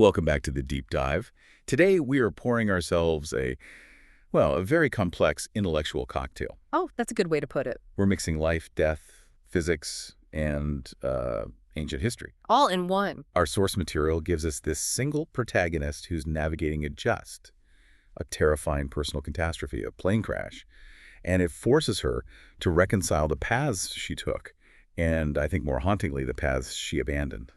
Welcome back to the Deep Dive. Today we are pouring ourselves a very complex intellectual cocktail. Oh, that's a good way to put it. We're mixing life, death, physics, and ancient history. All in one. Our source material gives us this single protagonist who's navigating a terrifying personal catastrophe, a plane crash, and it forces her to reconcile the paths she took, and I think more hauntingly, the paths she abandoned.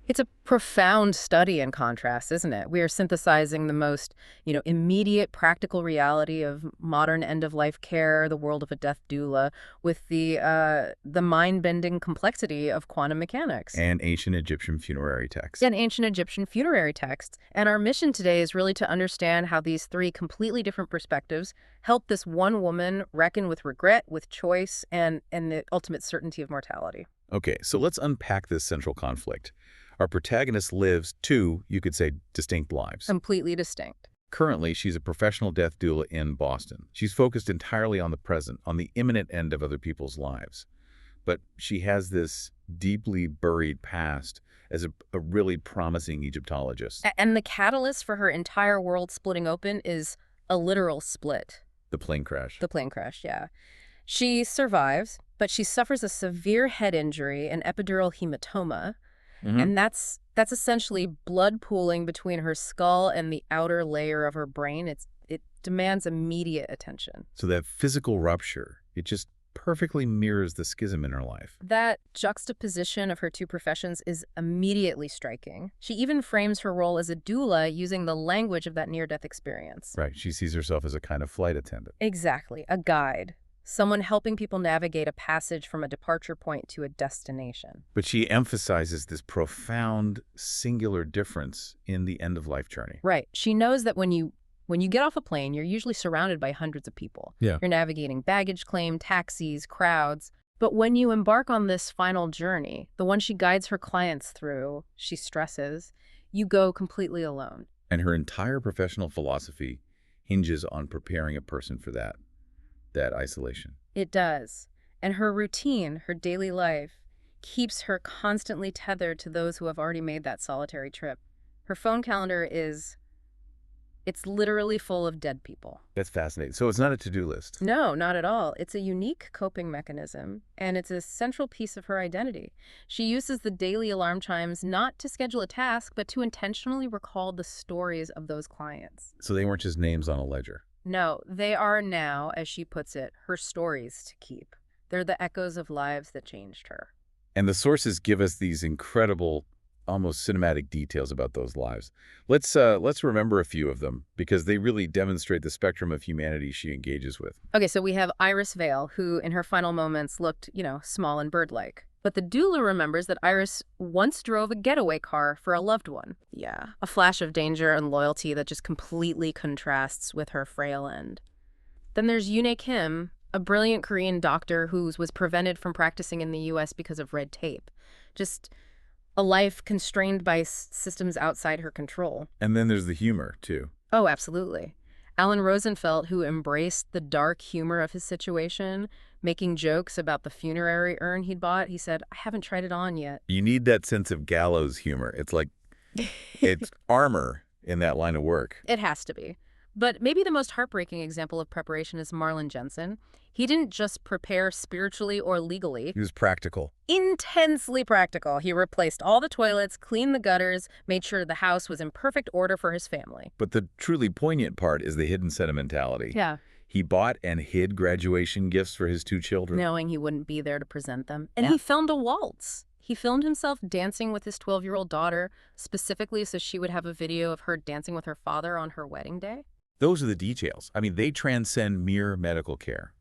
It's a profound study in contrast, isn't it? We are synthesizing the most, immediate practical reality of modern end-of-life care, the world of a death doula, with the mind-bending complexity of quantum mechanics. And ancient Egyptian funerary texts. And ancient Egyptian funerary texts. And our mission today is really to understand how these three completely different perspectives help this one woman reckon with regret, with choice, and the ultimate certainty of mortality. Okay, so let's unpack this central conflict. Our protagonist lives two, you could say, distinct lives. Completely distinct. Currently, she's a professional death doula in Boston. She's focused entirely on the present, on the imminent end of other people's lives. But she has this deeply buried past as a really promising Egyptologist. And the catalyst for her entire world splitting open is a literal split. The plane crash. The plane crash, yeah. She survives, but she suffers a severe head injury, an epidural hematoma. And that's essentially blood pooling between her skull and the outer layer of her brain. It demands immediate attention. So that physical rupture, it just perfectly mirrors the schism in her life. That juxtaposition of her two professions is immediately striking. She even frames her role as a doula using the language of that near-death experience. Right. She sees herself as a kind of flight attendant. Exactly. A guide. Someone helping people navigate a passage from a departure point to a destination. But she emphasizes this profound, singular difference in the end-of-life journey. Right. She knows that when you get off a plane, you're usually surrounded by hundreds of people. Yeah. You're navigating baggage claim, taxis, crowds. But when you embark on this final journey, the one she guides her clients through, she stresses, you go completely alone. And her entire professional philosophy hinges on preparing a person for that isolation. It does. And her routine, her daily life, keeps her constantly tethered to those who have already made that solitary trip. Her phone calendar it's literally full of dead people. That's fascinating. So it's not a to-do list. No, not at all. It's a unique coping mechanism, and it's a central piece of her identity. She uses the daily alarm chimes not to schedule a task, but to intentionally recall the stories of those clients. So they weren't just names on a ledger. No, they are now, as she puts it, her stories to keep. They're the echoes of lives that changed her. And the sources give us these incredible, almost cinematic details about those lives. Let's remember a few of them, because they really demonstrate the spectrum of humanity she engages with. Okay, so we have Iris Vale, who in her final moments looked, small and bird-like. But the doula remembers that Iris once drove a getaway car for a loved one. Yeah, a flash of danger and loyalty that just completely contrasts with her frail end. Then there's Yoon Kim, a brilliant Korean doctor who was prevented from practicing in the U.S. because of red tape. Just a life constrained by systems outside her control. And then there's the humor, too. Oh, absolutely. Alan Rosenfeld, who embraced the dark humor of his situation, making jokes about the funerary urn he'd bought. He said, I haven't tried it on yet. You need that sense of gallows humor. It's like, it's armor in that line of work. It has to be. But maybe the most heartbreaking example of preparation is Marlon Jensen. He didn't just prepare spiritually or legally. He was practical. Intensely practical. He replaced all the toilets, cleaned the gutters, made sure the house was in perfect order for his family. But the truly poignant part is the hidden sentimentality. Yeah. He bought and hid graduation gifts for his two children. Knowing he wouldn't be there to present them. And he filmed a waltz. He filmed himself dancing with his 12-year-old daughter, specifically so she would have a video of her dancing with her father on her wedding day. Those are the details. I mean, they transcend mere medical care.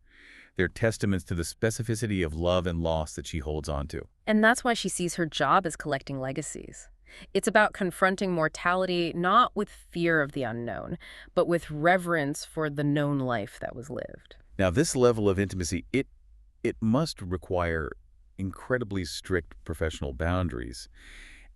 They're testaments to the specificity of love and loss that she holds on to. And that's why she sees her job as collecting legacies. It's about confronting mortality not with fear of the unknown, but with reverence for the known life that was lived. Now, this level of intimacy, it must require incredibly strict professional boundaries,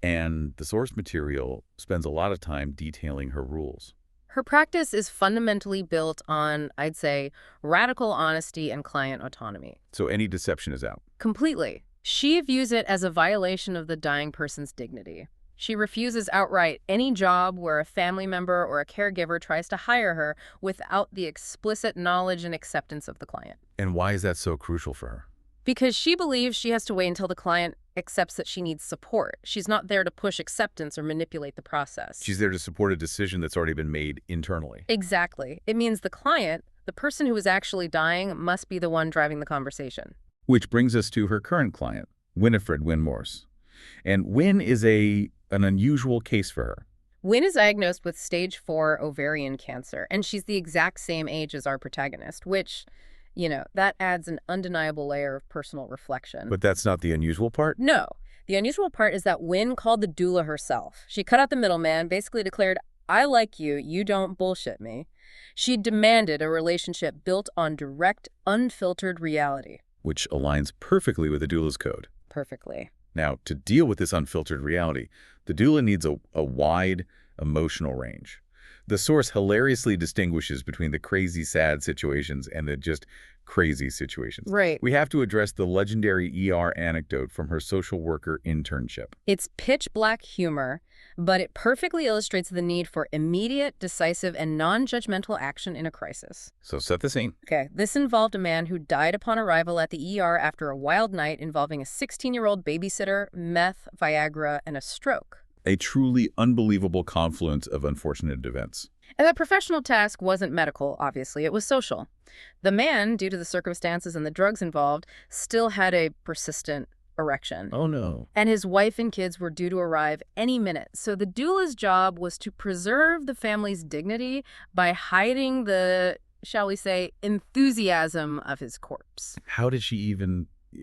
and the source material spends a lot of time detailing her rules. Her practice is fundamentally built on, I'd say, radical honesty and client autonomy. So any deception is out. Completely. She views it as a violation of the dying person's dignity. She refuses outright any job where a family member or a caregiver tries to hire her without the explicit knowledge and acceptance of the client. And why is that so crucial for her? Because she believes she has to wait until the client accepts that she needs support. She's not there to push acceptance or manipulate the process. She's there to support a decision that's already been made internally. Exactly. It means the client, the person who is actually dying, must be the one driving the conversation. Which brings us to her current client, Winifred Wynne Morse. And Wynne is an unusual case for her. Wynne is diagnosed with stage 4 ovarian cancer, and she's the exact same age as our protagonist, which, that adds an undeniable layer of personal reflection. But that's not the unusual part? No. The unusual part is that Wynne called the doula herself. She cut out the middleman, basically declared, "I like you, you don't bullshit me." She demanded a relationship built on direct, unfiltered reality. Which aligns perfectly with the doula's code. Perfectly. Now, to deal with this unfiltered reality, the doula needs a wide emotional range. The source hilariously distinguishes between the crazy, sad situations and the just crazy situations. Right. We have to address the legendary ER anecdote from her social worker internship. It's pitch black humor, but it perfectly illustrates the need for immediate, decisive, and non-judgmental action in a crisis. So set the scene. Okay, this involved a man who died upon arrival at the ER after a wild night involving a 16-year-old babysitter, meth, Viagra, and a stroke. A truly unbelievable confluence of unfortunate events. And the professional task wasn't medical, obviously. It was social. The man, due to the circumstances and the drugs involved, still had a persistent erection. Oh, no. And his wife and kids were due to arrive any minute. So the doula's job was to preserve the family's dignity by hiding the, shall we say, enthusiasm of his corpse. How did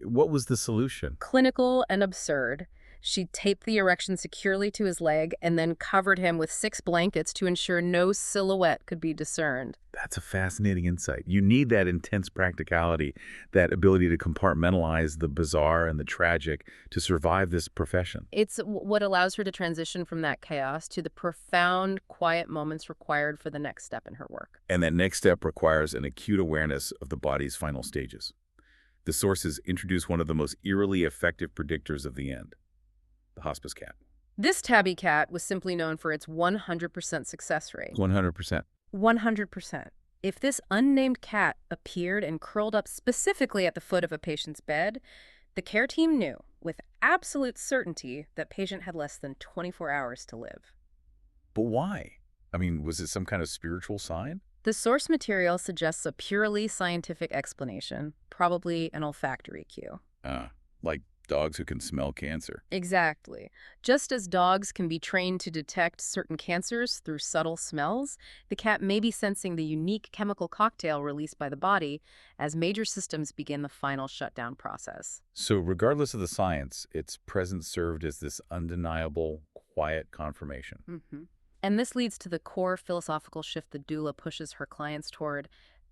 what was the solution? Clinical and absurd. She taped the erection securely to his leg and then covered him with 6 blankets to ensure no silhouette could be discerned. That's a fascinating insight. You need that intense practicality, that ability to compartmentalize the bizarre and the tragic to survive this profession. It's what allows her to transition from that chaos to the profound, quiet moments required for the next step in her work. And that next step requires an acute awareness of the body's final stages. The sources introduce one of the most eerily effective predictors of the end. The hospice cat. This tabby cat was simply known for its 100% success rate. 100%. 100%. If this unnamed cat appeared and curled up specifically at the foot of a patient's bed, the care team knew with absolute certainty that patient had less than 24 hours to live. But why? I mean, was it some kind of spiritual sign? The source material suggests a purely scientific explanation, probably an olfactory cue. Like dogs who can smell cancer. Exactly. Just as dogs can be trained to detect certain cancers through subtle smells, the cat may be sensing the unique chemical cocktail released by the body as major systems begin the final shutdown process. So regardless of the science, its presence served as this undeniable, quiet confirmation. Mm-hmm. And this leads to the core philosophical shift the doula pushes her clients toward,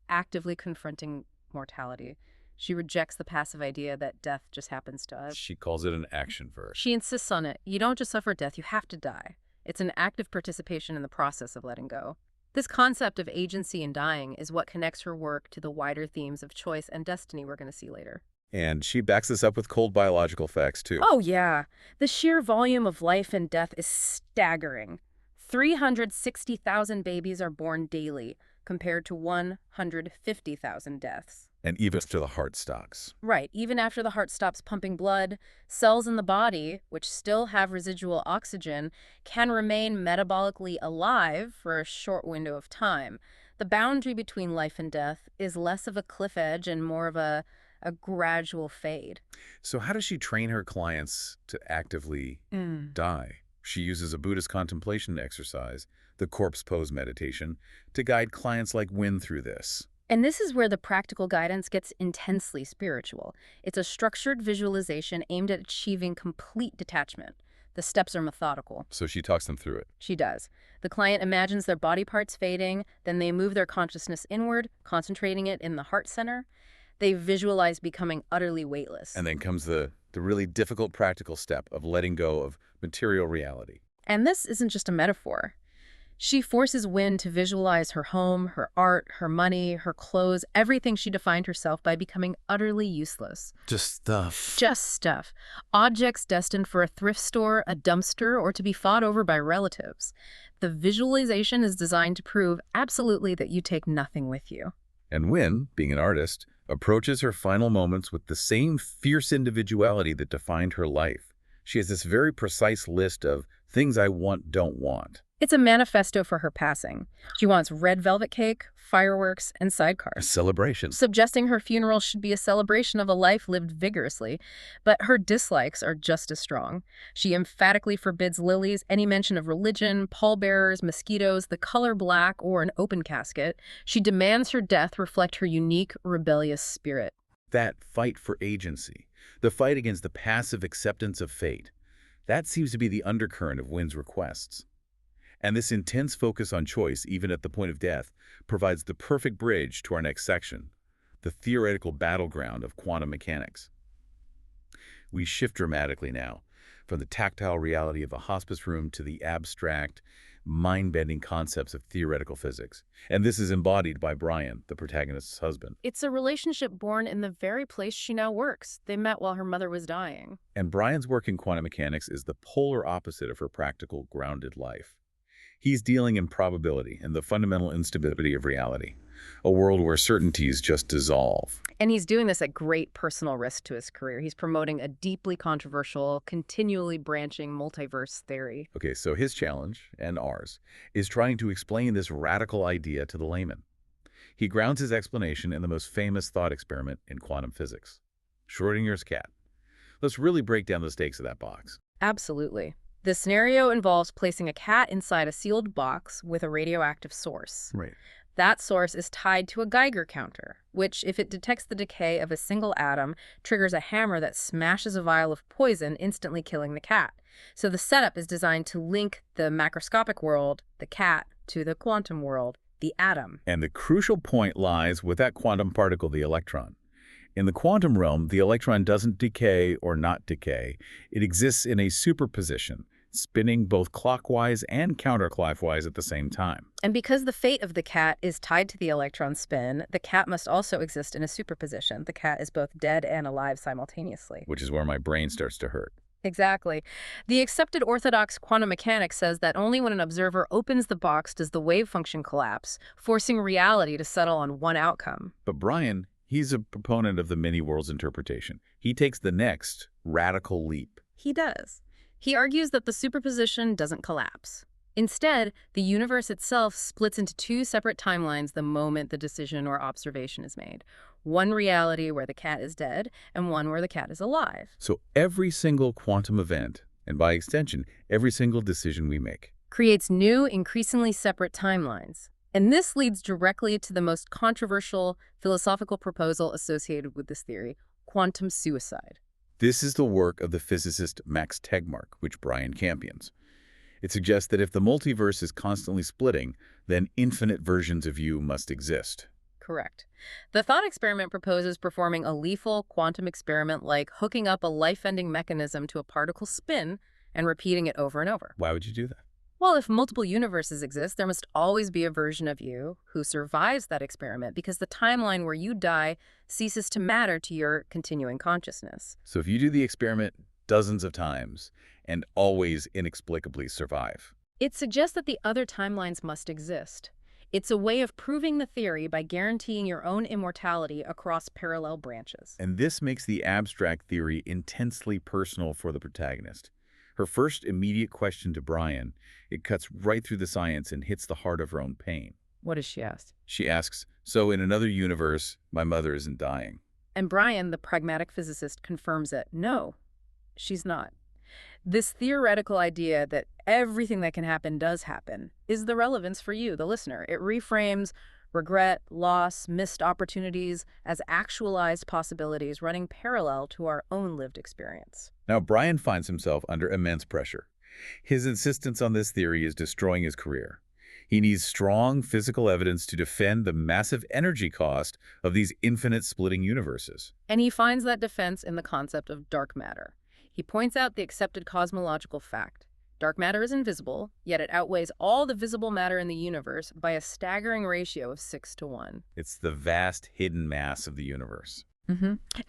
actively confronting mortality. She rejects the passive idea that death just happens to us. She calls it an action verb. She insists on it. You don't just suffer death, you have to die. It's an active participation in the process of letting go. This concept of agency in dying is what connects her work to the wider themes of choice and destiny we're going to see later. And she backs this up with cold biological facts, too. Oh, yeah. The sheer volume of life and death is staggering. 360,000 babies are born daily, compared to 150,000 deaths. And even after the heart stops. Right. Even after the heart stops pumping blood, cells in the body, which still have residual oxygen, can remain metabolically alive for a short window of time. The boundary between life and death is less of a cliff edge and more of a gradual fade. So how does she train her clients to actively die? She uses a Buddhist contemplation exercise, the corpse pose meditation, to guide clients like Wynne through this. And this is where the practical guidance gets intensely spiritual. It's a structured visualization aimed at achieving complete detachment. The steps are methodical. So she talks them through it. She does. The client imagines their body parts fading, then they move their consciousness inward, concentrating it in the heart center. They visualize becoming utterly weightless. And then comes the really difficult practical step of letting go of material reality. And this isn't just a metaphor. She forces Wynne to visualize her home, her art, her money, her clothes, everything she defined herself by becoming utterly useless. Just stuff. Just stuff. Objects destined for a thrift store, a dumpster, or to be fought over by relatives. The visualization is designed to prove absolutely that you take nothing with you. And Wynne, being an artist, approaches her final moments with the same fierce individuality that defined her life. She has this very precise list of things I want, don't want. It's a manifesto for her passing. She wants red velvet cake, fireworks, and A sidecars, celebration. suggesting her funeral should be a celebration of a life lived vigorously. But her dislikes are just as strong. She emphatically forbids lilies, any mention of religion, pallbearers, mosquitoes, the color black, or an open casket. She demands her death reflect her unique, rebellious spirit. That fight for agency, the fight against the passive acceptance of fate, that seems to be the undercurrent of Wynne's requests. And this intense focus on choice, even at the point of death, provides the perfect bridge to our next section, the theoretical battleground of quantum mechanics. We shift dramatically now, from the tactile reality of a hospice room to the abstract, mind-bending concepts of theoretical physics. And this is embodied by Brian, the protagonist's husband. It's a relationship born in the very place she now works. They met while her mother was dying. And Brian's work in quantum mechanics is the polar opposite of her practical, grounded life. He's dealing in probability and the fundamental instability of reality, a world where certainties just dissolve. And he's doing this at great personal risk to his career. He's promoting a deeply controversial, continually branching multiverse theory. Okay, so his challenge, and ours, is trying to explain this radical idea to the layman. He grounds his explanation in the most famous thought experiment in quantum physics, Schrödinger's cat. Let's really break down the stakes of that box. Absolutely. The scenario involves placing a cat inside a sealed box with a radioactive source. Right. That source is tied to a Geiger counter, which, if it detects the decay of a single atom, triggers a hammer that smashes a vial of poison, instantly killing the cat. So the setup is designed to link the macroscopic world, the cat, to the quantum world, the atom. And the crucial point lies with that quantum particle, the electron. In the quantum realm, the electron doesn't decay or not decay. It exists in a superposition, spinning both clockwise and counterclockwise at the same time. And because the fate of the cat is tied to the electron spin, the cat must also exist in a superposition. The cat is both dead and alive simultaneously. Which is where my brain starts to hurt. Exactly. The accepted orthodox quantum mechanics says that only when an observer opens the box does the wave function collapse, forcing reality to settle on one outcome. But Brian, he's a proponent of the many worlds interpretation. He takes the next radical leap. He does. He argues that the superposition doesn't collapse. Instead, the universe itself splits into two separate timelines the moment the decision or observation is made. One reality where the cat is dead, and one where the cat is alive. So every single quantum event, and by extension, every single decision we make, creates new, increasingly separate timelines. And this leads directly to the most controversial philosophical proposal associated with this theory, quantum suicide. This is the work of the physicist Max Tegmark, which Brian champions. It suggests that if the multiverse is constantly splitting, then infinite versions of you must exist. Correct. The thought experiment proposes performing a lethal quantum experiment like hooking up a life-ending mechanism to a particle spin and repeating it over and over. Why would you do that? Well, if multiple universes exist, there must always be a version of you who survives that experiment because the timeline where you die ceases to matter to your continuing consciousness. So if you do the experiment dozens of times and always inexplicably survive. It suggests that the other timelines must exist. It's a way of proving the theory by guaranteeing your own immortality across parallel branches. And this makes the abstract theory intensely personal for the protagonist. Her first immediate question to Brian, it cuts right through the science and hits the heart of her own pain. What does she ask? She asks, so in another universe, my mother isn't dying. And Brian, the pragmatic physicist, confirms it. No, she's not. This theoretical idea that everything that can happen does happen is the relevance for you, the listener. It reframes regret, loss, missed opportunities as actualized possibilities running parallel to our own lived experience. Now, Brian finds himself under immense pressure. His insistence on this theory is destroying his career. He needs strong physical evidence to defend the massive energy cost of these infinite splitting universes. And he finds that defense in the concept of dark matter. He points out the accepted cosmological fact. Dark matter is invisible, yet it outweighs all the visible matter in the universe by a staggering ratio of 6-1. It's the vast hidden mass of the universe.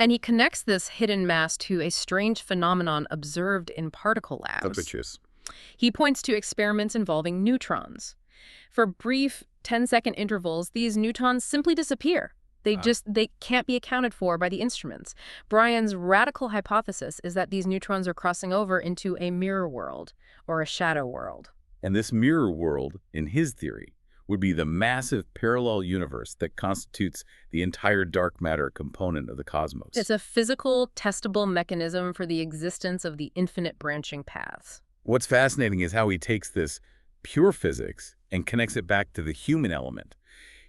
And he connects this hidden mass to a strange phenomenon observed in particle labs. He points to experiments involving neutrons. For brief 10-second intervals, these neutrons simply disappear. They can't be accounted for by the instruments. Brian's radical hypothesis is that these neutrons are crossing over into a mirror world, or a shadow world. And this mirror world, in his theory, would be the massive parallel universe that constitutes the entire dark matter component of the cosmos. It's a physical, testable mechanism for the existence of the infinite branching paths. What's fascinating is how he takes this pure physics and connects it back to the human element.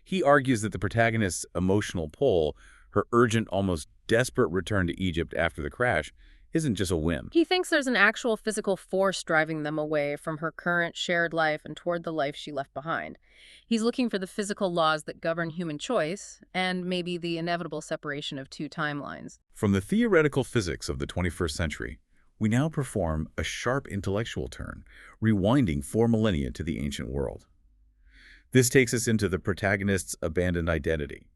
He argues that the protagonist's emotional pull, her urgent, almost desperate return to Egypt after the crash, isn't just a whim. He thinks there's an actual physical force driving them away from her current shared life and toward the life she left behind. He's looking for the physical laws that govern human choice and maybe the inevitable separation of two timelines. From the theoretical physics of the 21st century, we now perform a sharp intellectual turn, rewinding 4 millennia to the ancient world. This takes us into the protagonist's abandoned identity,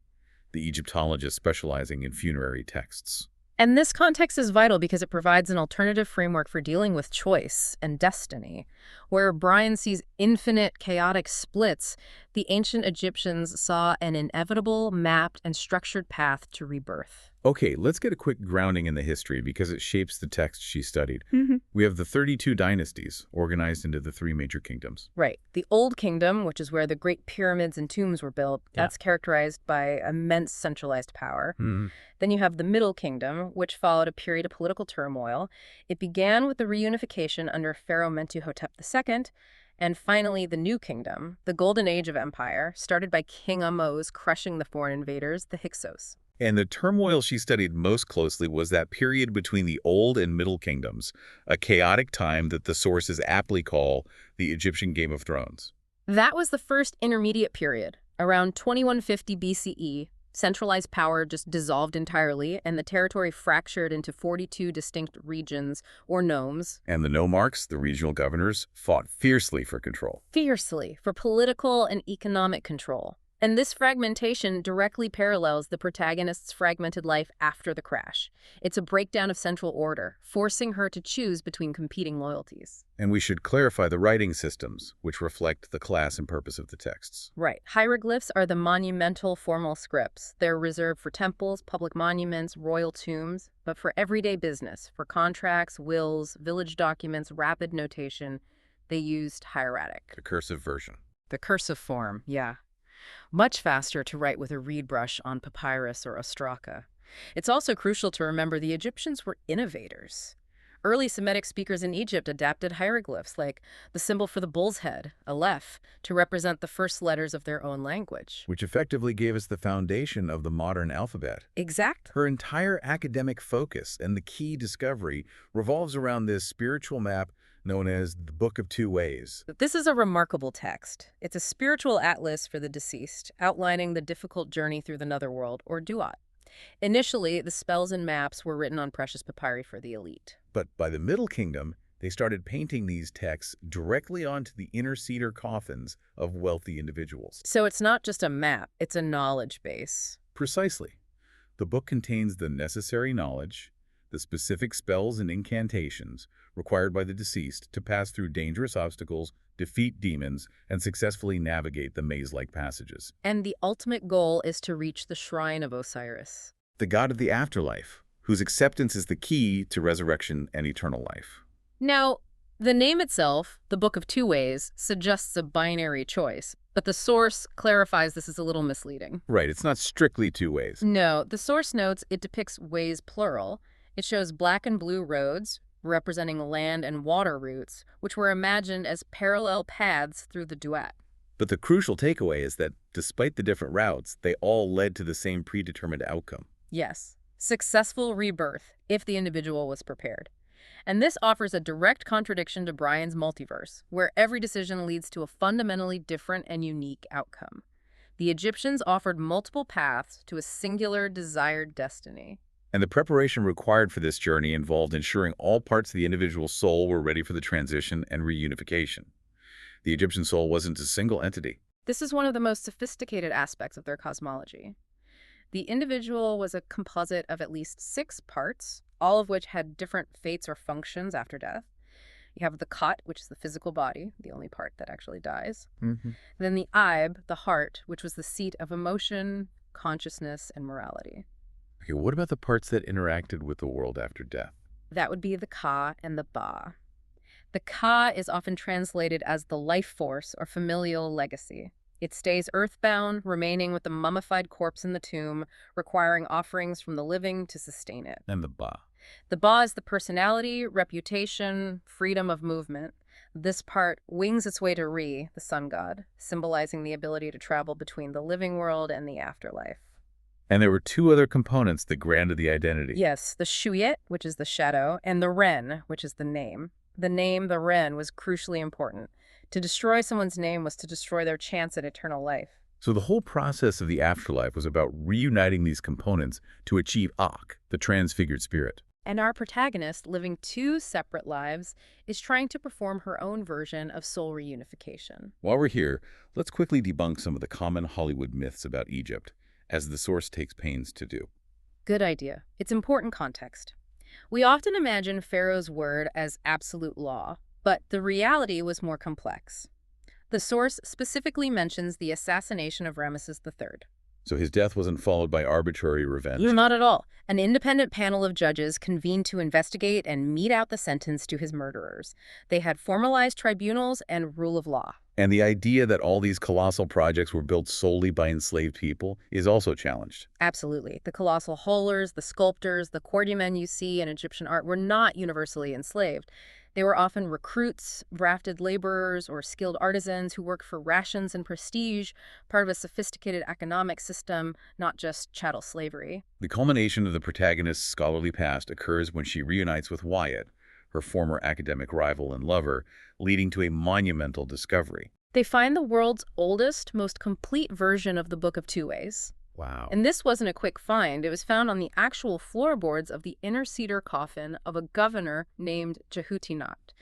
the Egyptologist specializing in funerary texts. And this context is vital because it provides an alternative framework for dealing with choice and destiny. Where Brian sees infinite, chaotic splits, the ancient Egyptians saw an inevitable, mapped, and structured path to rebirth. Okay, let's get a quick grounding in the history because it shapes the text she studied. We have the 32 dynasties organized into the 3 major kingdoms. Right. The Old Kingdom, which is where the great pyramids and tombs were built, that's characterized by immense centralized power. Then you have the Middle Kingdom, which followed a period of political turmoil. It began with the reunification under Pharaoh Mentuhotep II, and finally the New Kingdom, the golden age of empire, started by King Ahmose crushing the foreign invaders, the Hyksos. And the turmoil she studied most closely was that period between the Old and Middle Kingdoms, a chaotic time that the sources aptly call the Egyptian Game of Thrones. That was the first intermediate period. Around 2150 BCE, centralized power just dissolved entirely, and the territory fractured into 42 distinct regions, or nomes. And the nomarchs, the regional governors, fought fiercely for control. Fiercely, for political and economic control. And this fragmentation directly parallels the protagonist's fragmented life after the crash. It's a breakdown of central order, forcing her to choose between competing loyalties. And we should clarify the writing systems, which reflect the class and purpose of the texts. Right. Hieroglyphs are the monumental formal scripts. They're reserved for temples, public monuments, royal tombs, but for everyday business, for contracts, wills, village documents, rapid notation, they used hieratic. The cursive version. The cursive form, yeah. Much faster to write with a reed brush on papyrus or ostraka. It's also crucial to remember the Egyptians were innovators. Early Semitic speakers in Egypt adapted hieroglyphs, like the symbol for the bull's head, Aleph, to represent the first letters of their own language. Which effectively gave us the foundation of the modern alphabet. Exact. Her entire academic focus and the key discovery revolves around this spiritual map known as the Book of Two Ways. This is a remarkable text. It's a spiritual atlas for the deceased, outlining the difficult journey through the netherworld, or duat. Initially, the spells and maps were written on precious papyri for the elite. But by the Middle Kingdom, they started painting these texts directly onto the inner cedar coffins of wealthy individuals. So it's not just a map, it's a knowledge base. Precisely. The book contains the necessary knowledge, the specific spells and incantations required by the deceased to pass through dangerous obstacles, defeat demons, and successfully navigate the maze-like passages. And the ultimate goal is to reach the shrine of Osiris, the god of the afterlife, whose acceptance is the key to resurrection and eternal life. Now, the name itself, the Book of Two Ways, suggests a binary choice, but the source clarifies this is a little misleading. Right, it's not strictly two ways. No, the source notes it depicts ways plural. It shows black and blue roads, representing land and water routes, which were imagined as parallel paths through the duat. But the crucial takeaway is that, despite the different routes, they all led to the same predetermined outcome. Yes, successful rebirth, if the individual was prepared. And this offers a direct contradiction to Brian's multiverse, where every decision leads to a fundamentally different and unique outcome. The Egyptians offered multiple paths to a singular desired destiny. And the preparation required for this journey involved ensuring all parts of the individual soul were ready for the transition and reunification. The Egyptian soul wasn't a single entity. This is one of the most sophisticated aspects of their cosmology. The individual was a composite of at least 6 parts, all of which had different fates or functions after death. You have the Khat, which is the physical body, the only part that actually dies. Then the Aib, the heart, which was the seat of emotion, consciousness, and morality. Okay, what about the parts that interacted with the world after death? That would be the Ka and the Ba. The Ka is often translated as the life force or familial legacy. It stays earthbound, remaining with the mummified corpse in the tomb, requiring offerings from the living to sustain it. And the Ba. The Ba is the personality, reputation, freedom of movement. This part wings its way to Re, the sun god, symbolizing the ability to travel between the living world and the afterlife. And there were 2 other components that granted the identity. Yes, the Shuyet, which is the shadow, and the Ren, which is the name. The name, the Ren, was crucially important. To destroy someone's name was to destroy their chance at eternal life. So the whole process of the afterlife was about reuniting these components to achieve Akh, the transfigured spirit. And our protagonist, living 2 separate lives, is trying to perform her own version of soul reunification. While we're here, let's quickly debunk some of the common Hollywood myths about Egypt, as the source takes pains to do. Good idea. It's important context. We often imagine Pharaoh's word as absolute law, but the reality was more complex. The source specifically mentions the assassination of Ramesses III. So his death wasn't followed by arbitrary revenge. Not at all. An independent panel of judges convened to investigate and mete out the sentence to his murderers. They had formalized tribunals and rule of law. And the idea that all these colossal projects were built solely by enslaved people is also challenged. Absolutely. The colossal holers, the sculptors, the quarrymen you see in Egyptian art were not universally enslaved. They were often recruits, drafted laborers, or skilled artisans who worked for rations and prestige, part of a sophisticated economic system, not just chattel slavery. The culmination of the protagonist's scholarly past occurs when she reunites with Wyatt, her former academic rival and lover, leading to a monumental discovery. They find the world's oldest, most complete version of the Book of Two Ways. Wow. And this wasn't a quick find. It was found on the actual floorboards of the inner cedar coffin of a governor named Jehutinot.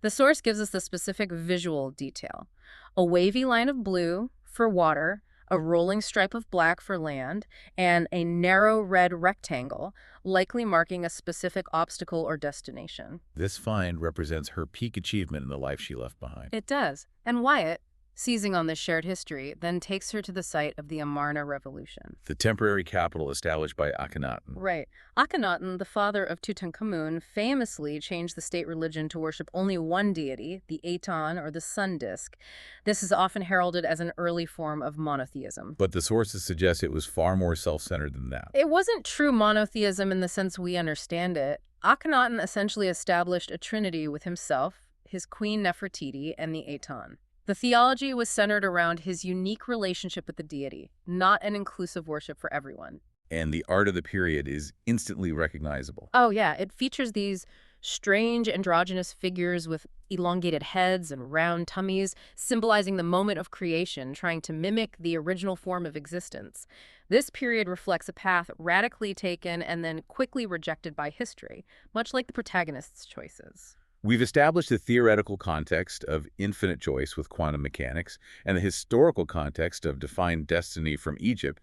The source gives us the specific visual detail. A wavy line of blue for water, a rolling stripe of black for land, and a narrow red rectangle, likely marking a specific obstacle or destination. This find represents her peak achievement in the life she left behind. It does. And Wyatt, seizing on this shared history, then takes her to the site of the Amarna Revolution. The temporary capital established by Akhenaten. Right. Akhenaten, the father of Tutankhamun, famously changed the state religion to worship only one deity, the Aton, or the sun disk. This is often heralded as an early form of monotheism. But the sources suggest it was far more self-centered than that. It wasn't true monotheism in the sense we understand it. Akhenaten essentially established a trinity with himself, his queen Nefertiti, and the Aton. The theology was centered around his unique relationship with the deity, not an inclusive worship for everyone. And the art of the period is instantly recognizable. Oh yeah, it features these strange androgynous figures with elongated heads and round tummies, symbolizing the moment of creation, trying to mimic the original form of existence. This period reflects a path radically taken and then quickly rejected by history, much like the protagonist's choices. We've established the theoretical context of infinite choice with quantum mechanics and the historical context of defined destiny from Egypt.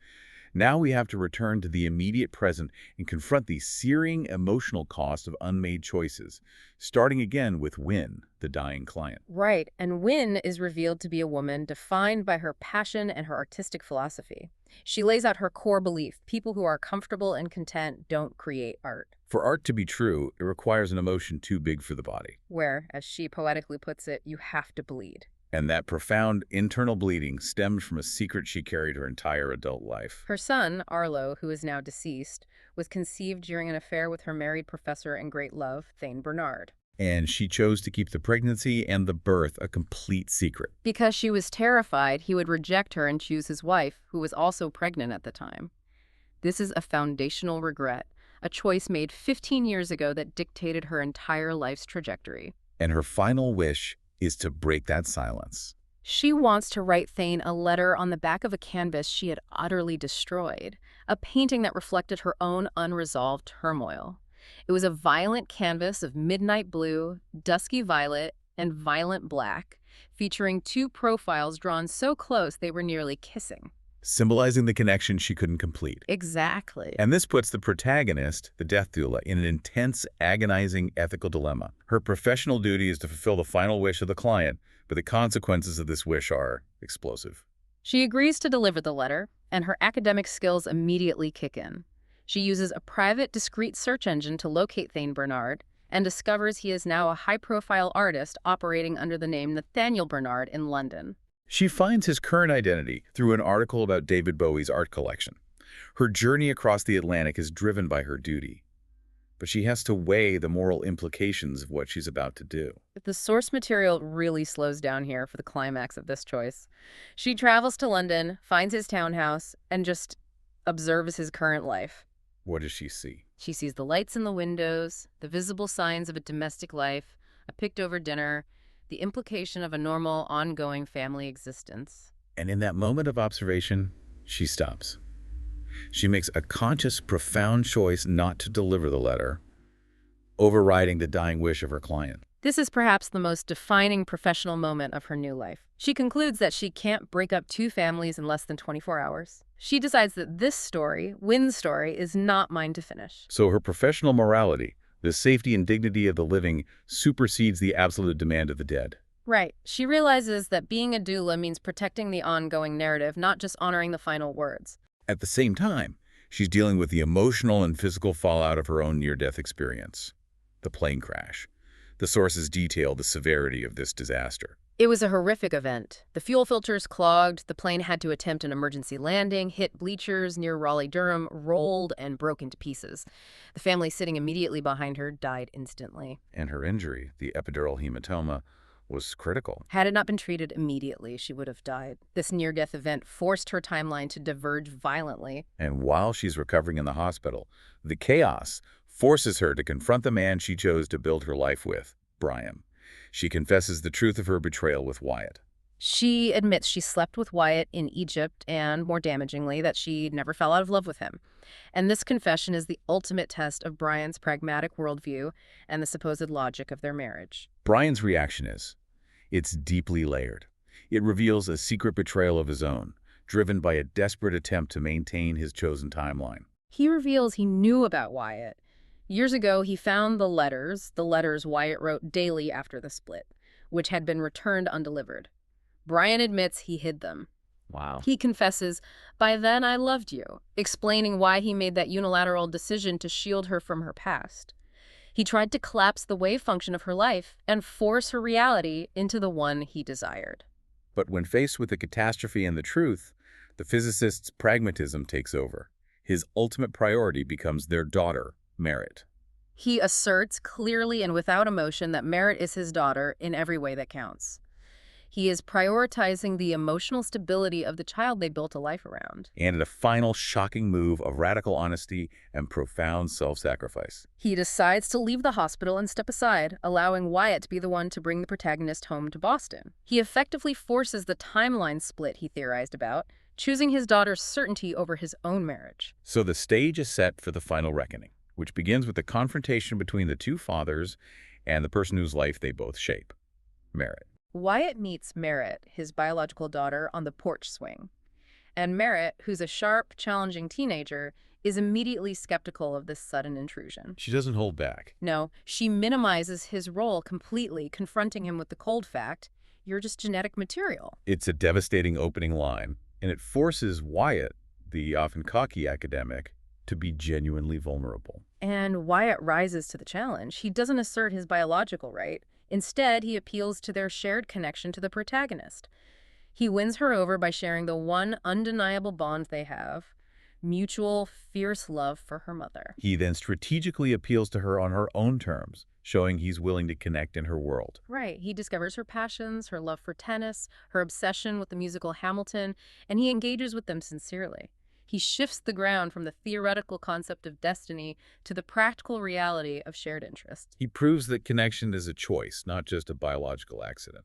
Now we have to return to the immediate present and confront the searing emotional cost of unmade choices, starting again with Wynne, the dying client. Right, and Wynne is revealed to be a woman defined by her passion and her artistic philosophy. She lays out her core belief: people who are comfortable and content don't create art. For art to be true, it requires an emotion too big for the body. Where, as she poetically puts it, you have to bleed. And that profound internal bleeding stems from a secret she carried her entire adult life. Her son, Arlo, who is now deceased, was conceived during an affair with her married professor and great love, Thane Bernard. And she chose to keep the pregnancy and the birth a complete secret. Because she was terrified he would reject her and choose his wife, who was also pregnant at the time. This is a foundational regret, a choice made 15 years ago that dictated her entire life's trajectory. And her final wish is to break that silence. She wants to write Thane a letter on the back of a canvas she had utterly destroyed, a painting that reflected her own unresolved turmoil. It was a violent canvas of midnight blue, dusky violet, and violent black, featuring two profiles drawn so close they were nearly kissing. Symbolizing the connection she couldn't complete. Exactly. And this puts the protagonist, the death doula, in an intense, agonizing ethical dilemma. Her professional duty is to fulfill the final wish of the client, but the consequences of this wish are explosive. She agrees to deliver the letter, and her academic skills immediately kick in. She uses a private, discreet search engine to locate Thane Bernard and discovers he is now a high-profile artist operating under the name Nathaniel Bernard in London. She finds his current identity through an article about David Bowie's art collection. Her journey across the Atlantic is driven by her duty, but she has to weigh the moral implications of what she's about to do. The source material really slows down here for the climax of this choice. She travels to London, finds his townhouse, and just observes his current life. What does she see? She sees the lights in the windows, the visible signs of a domestic life, a picked-over dinner, the implication of a normal, ongoing family existence. And in that moment of observation, she stops. She makes a conscious, profound choice not to deliver the letter, overriding the dying wish of her client. This is perhaps the most defining professional moment of her new life. She concludes that she can't break up two families in less than 24 hours. She decides that this story, Wynn's story, is not mine to finish. So her professional morality, the safety and dignity of the living, supersedes the absolute demand of the dead. Right. She realizes that being a doula means protecting the ongoing narrative, not just honoring the final words. At the same time, she's dealing with the emotional and physical fallout of her own near-death experience. The plane crash. The sources detail the severity of this disaster. It was a horrific event. The fuel filters clogged, the plane had to attempt an emergency landing, hit bleachers near Raleigh-Durham, rolled, and broke into pieces. The family sitting immediately behind her died instantly. And her injury, the epidural hematoma, was critical. Had it not been treated immediately, she would have died. This near-death event forced her timeline to diverge violently. And while she's recovering in the hospital, the chaos forces her to confront the man she chose to build her life with, Brian. She confesses the truth of her betrayal with Wyatt. She admits she slept with Wyatt in Egypt and, more damagingly, that she never fell out of love with him. And this confession is the ultimate test of Brian's pragmatic worldview and the supposed logic of their marriage. Brian's reaction is, it's deeply layered. It reveals a secret betrayal of his own, driven by a desperate attempt to maintain his chosen timeline. He reveals he knew about Wyatt. Years ago, he found the letters Wyatt wrote daily after the split, which had been returned undelivered. Brian admits he hid them. Wow. He confesses, "By then I loved you," explaining why he made that unilateral decision to shield her from her past. He tried to collapse the wave function of her life and force her reality into the one he desired. But when faced with the catastrophe and the truth, the physicist's pragmatism takes over. His ultimate priority becomes their daughter, Merritt. He asserts clearly and without emotion that Merritt is his daughter in every way that counts. He is prioritizing the emotional stability of the child they built a life around. And in a final shocking move of radical honesty and profound self-sacrifice, He decides to leave the hospital and step aside, allowing Wyatt to be the one to bring the protagonist home to Boston. He effectively forces the timeline split he theorized about, choosing his daughter's certainty over his own marriage. So the stage is set for the final reckoning, which begins with the confrontation between the two fathers and the person whose life they both shape, Merritt. Wyatt meets Merritt, his biological daughter, on the porch swing. And Merritt, who's a sharp, challenging teenager, is immediately skeptical of this sudden intrusion. She doesn't hold back. No, she minimizes his role completely, confronting him with the cold fact, "You're just genetic material." It's a devastating opening line, and it forces Wyatt, the often cocky academic, to be genuinely vulnerable. And Wyatt rises to the challenge. He doesn't assert his biological right. Instead, he appeals to their shared connection to the protagonist. He wins her over by sharing the one undeniable bond they have, mutual, fierce love for her mother. He then strategically appeals to her on her own terms, showing he's willing to connect in her world. Right. He discovers her passions, her love for tennis, her obsession with the musical Hamilton, and he engages with them sincerely. He shifts the ground from the theoretical concept of destiny to the practical reality of shared interest. He proves that connection is a choice, not just a biological accident.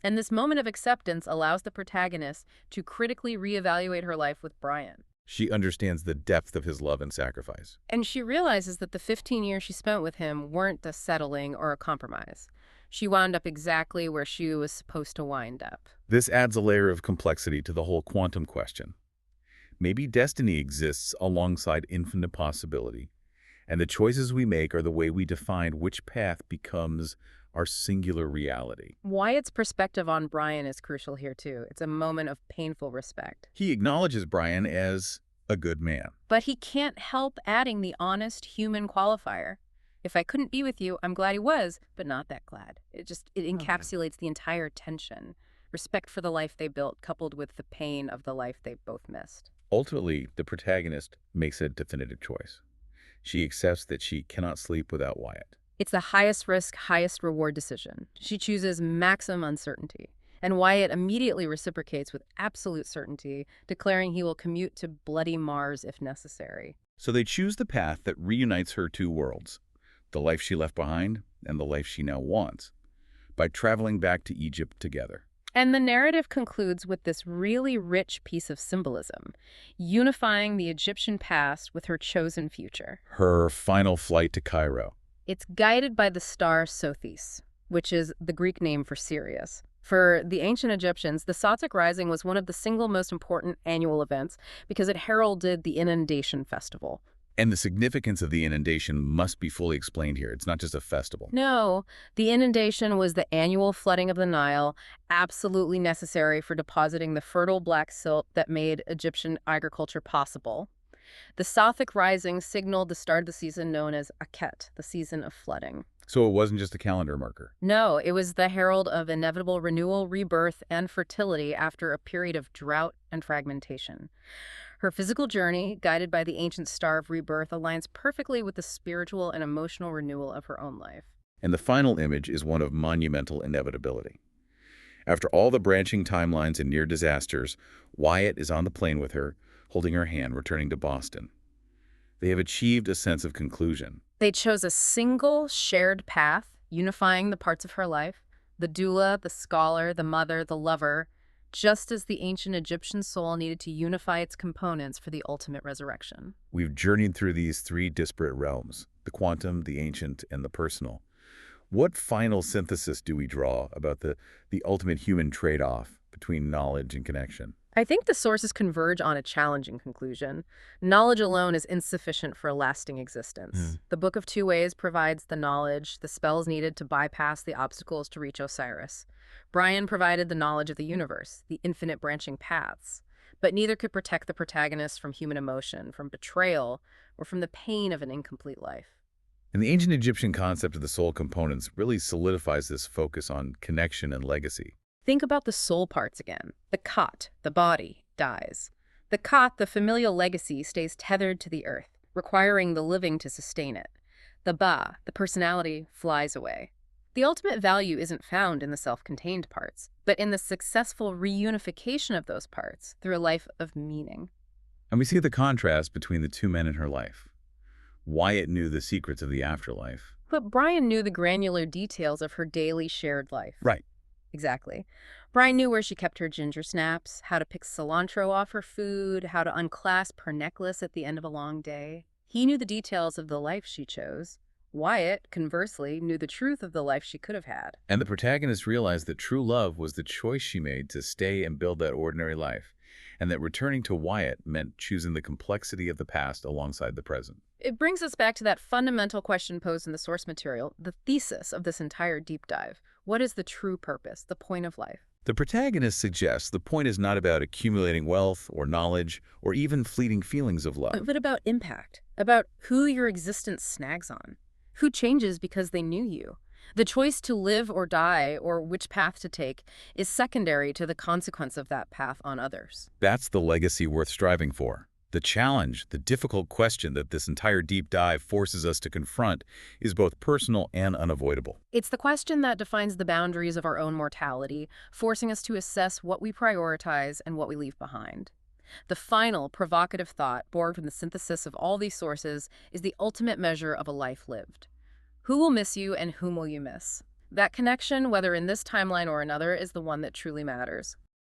And this moment of acceptance allows the protagonist to critically reevaluate her life with Brian. She understands the depth of his love and sacrifice. And she realizes that the 15 years she spent with him weren't a settling or a compromise. She wound up exactly where she was supposed to wind up. This adds a layer of complexity to the whole quantum question. Maybe destiny exists alongside infinite possibility, and the choices we make are the way we define which path becomes our singular reality. Wyatt's perspective on Brian is crucial here, too. It's a moment of painful respect. He acknowledges Brian as a good man. But he can't help adding the honest human qualifier. If I couldn't be with you, I'm glad he was, but not that glad. It encapsulates the entire tension. Respect for the life they built, coupled with the pain of the life they both missed. Ultimately, the protagonist makes a definitive choice. She accepts that she cannot sleep without Wyatt. It's the highest risk, highest reward decision. She chooses maximum uncertainty. And Wyatt immediately reciprocates with absolute certainty, declaring he will commute to bloody Mars if necessary. So they choose the path that reunites her two worlds, the life she left behind and the life she now wants, by traveling back to Egypt together. And the narrative concludes with this really rich piece of symbolism, unifying the Egyptian past with her chosen future. Her final flight to Cairo. It's guided by the star Sothis, which is the Greek name for Sirius. For the ancient Egyptians, the Satic Rising was one of the single most important annual events because it heralded the inundation festival. And the significance of the inundation must be fully explained here. It's not just a festival. No, the inundation was the annual flooding of the Nile, absolutely necessary for depositing the fertile black silt that made Egyptian agriculture possible. The Sathik Rising signaled the start of the season known as Akhet, the season of flooding. So it wasn't just a calendar marker. No, it was the herald of inevitable renewal, rebirth, and fertility after a period of drought and fragmentation. Her physical journey, guided by the ancient star of rebirth, aligns perfectly with the spiritual and emotional renewal of her own life. And the final image is one of monumental inevitability. After all the branching timelines and near disasters, Wyatt is on the plane with her, holding her hand, returning to Boston. They have achieved a sense of conclusion. They chose a single shared path, unifying the parts of her life, the doula, the scholar, the mother, the lover, just as the ancient Egyptian soul needed to unify its components for the ultimate resurrection. We've journeyed through these three disparate realms, the quantum, the ancient, and the personal. What final synthesis do we draw about the ultimate human trade-off between knowledge and connection? I think the sources converge on a challenging conclusion. Knowledge alone is insufficient for a lasting existence. The Book of Two Ways provides the knowledge, the spells needed to bypass the obstacles to reach Osiris. Brian provided the knowledge of the universe, the infinite branching paths. But neither could protect the protagonist from human emotion, from betrayal, or from the pain of an incomplete life. And the ancient Egyptian concept of the soul components really solidifies this focus on connection and legacy. Think about the soul parts again. The Khat, the body, dies. The Khat, the familial legacy, stays tethered to the earth, requiring the living to sustain it. The Ba, the personality, flies away. The ultimate value isn't found in the self-contained parts, but in the successful reunification of those parts through a life of meaning. And we see the contrast between the two men in her life. Wyatt knew the secrets of the afterlife. But Brian knew the granular details of her daily shared life. Right. Exactly. Brian knew where she kept her ginger snaps, how to pick cilantro off her food, how to unclasp her necklace at the end of a long day. He knew the details of the life she chose. Wyatt, conversely, knew the truth of the life she could have had. And the protagonist realized that true love was the choice she made to stay and build that ordinary life, and that returning to Wyatt meant choosing the complexity of the past alongside the present. It brings us back to that fundamental question posed in the source material, the thesis of this entire deep dive. What is the true purpose, the point of life? The protagonist suggests the point is not about accumulating wealth or knowledge or even fleeting feelings of love. But about impact, about who your existence snags on, who changes because they knew you. The choice to live or die or which path to take is secondary to the consequence of that path on others. That's the legacy worth striving for. The challenge, the difficult question that this entire deep dive forces us to confront is both personal and unavoidable. It's the question that defines the boundaries of our own mortality, forcing us to assess what we prioritize and what we leave behind. The final, provocative thought, born from the synthesis of all these sources, is the ultimate measure of a life lived. Who will miss you and whom will you miss? That connection, whether in this timeline or another, is the one that truly matters.